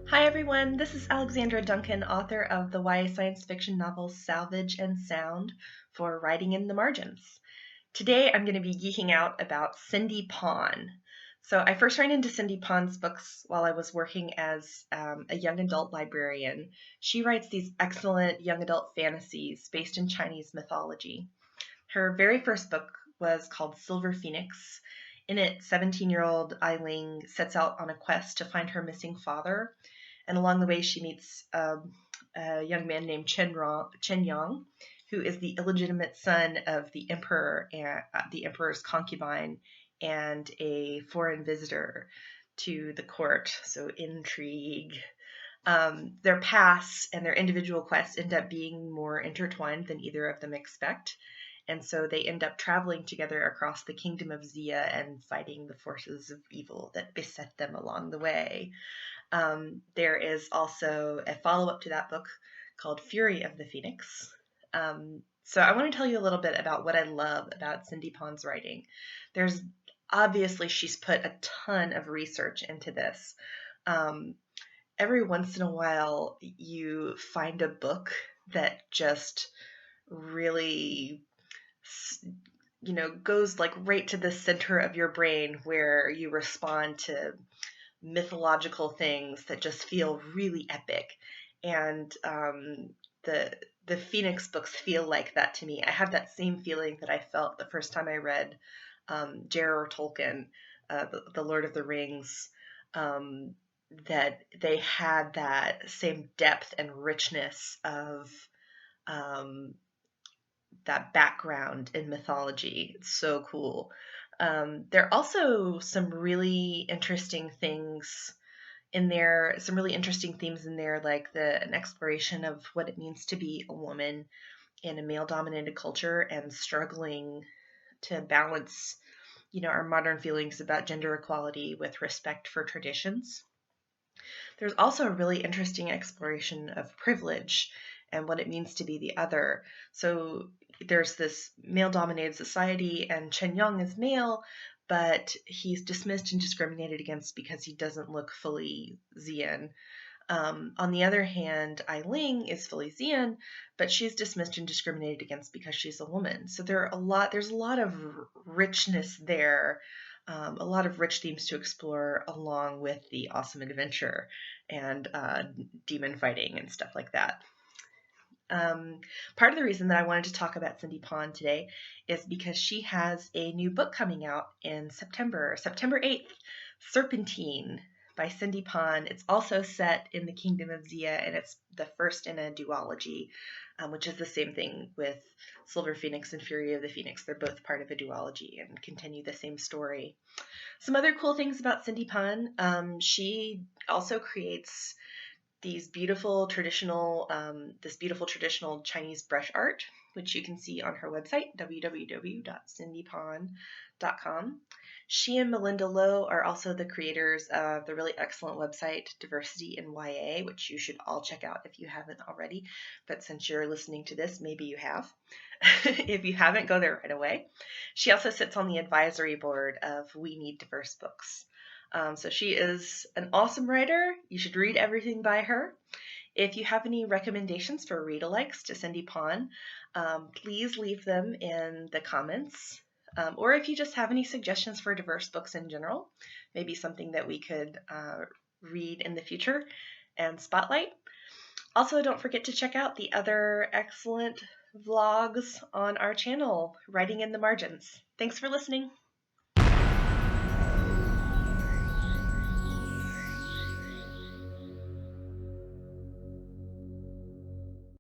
Hi everyone, this is Alexandra Duncan, author of the YA science fiction novel Salvage and Sound for Writing in the Margins. Today I'm going to be geeking out about Cindy Pon. So I first ran into Cindy Pon's books while I was working as a young adult librarian. She writes these excellent young adult fantasies based in Chinese mythology. Her very first book was called Silver Phoenix. In it, 17-year-old Eiling sets out on a quest to find her missing father, and along the way she meets a young man named Chen Yang, who is the illegitimate son of the emperor and the emperor's concubine and a foreign visitor to the court. So intrigue. Their paths and their individual quests end up being more intertwined than either of them expect. And so they end up traveling together across the kingdom of Xia and fighting the forces of evil that beset them along the way. There is also a follow-up to that book called Fury of the Phoenix. So I want to tell you a little bit about what I love about Cindy Pon's writing. There's obviously she's put a ton of research into this. Every once in a while you find a book that just really goes like right to the center of your brain where you respond to mythological things that just feel really epic. And the Phoenix books feel like that to me. I have that same feeling that I felt the first time I read J.R.R. Tolkien, the Lord of the Rings, that they had that same depth and richness of that background in mythology. It's so cool. There are also some really interesting things in there, some really interesting themes in there, like an exploration of what it means to be a woman in a male-dominated culture and struggling to balance, our modern feelings about gender equality with respect for traditions. There's also a really interesting exploration of privilege and what it means to be the other. So there's this male-dominated society, and Chen Yang is male, but he's dismissed and discriminated against because he doesn't look fully Xian. On the other hand, Eiling is fully Xian, but she's dismissed and discriminated against because she's a woman. So there's a lot of richness there, a lot of rich themes to explore along with the awesome adventure and demon fighting and stuff like that. Part of the reason that I wanted to talk about Cindy Pon today is because she has a new book coming out in September 8th, Serpentine by Cindy Pon. It's also set in the Kingdom of Xia, and it's the first in a duology, which is the same thing with Silver Phoenix and Fury of the Phoenix. They're both part of a duology and continue the same story. Some other cool things about Cindy Pon, she also creates this beautiful traditional Chinese brush art, which you can see on her website, www.cindypon.com. She and Melinda Lowe are also the creators of the really excellent website Diversity in YA, which you should all check out if you haven't already. But since you're listening to this, maybe you have. If you haven't, go there right away. She also sits on the advisory board of We Need Diverse Books. So she is an awesome writer. You should read everything by her. If you have any recommendations for read-alikes to Cindy Pon, please leave them in the comments. Or if you just have any suggestions for diverse books in general, maybe something that we could read in the future and spotlight. Also, don't forget to check out the other excellent vlogs on our channel, Writing in the Margins. Thanks for listening.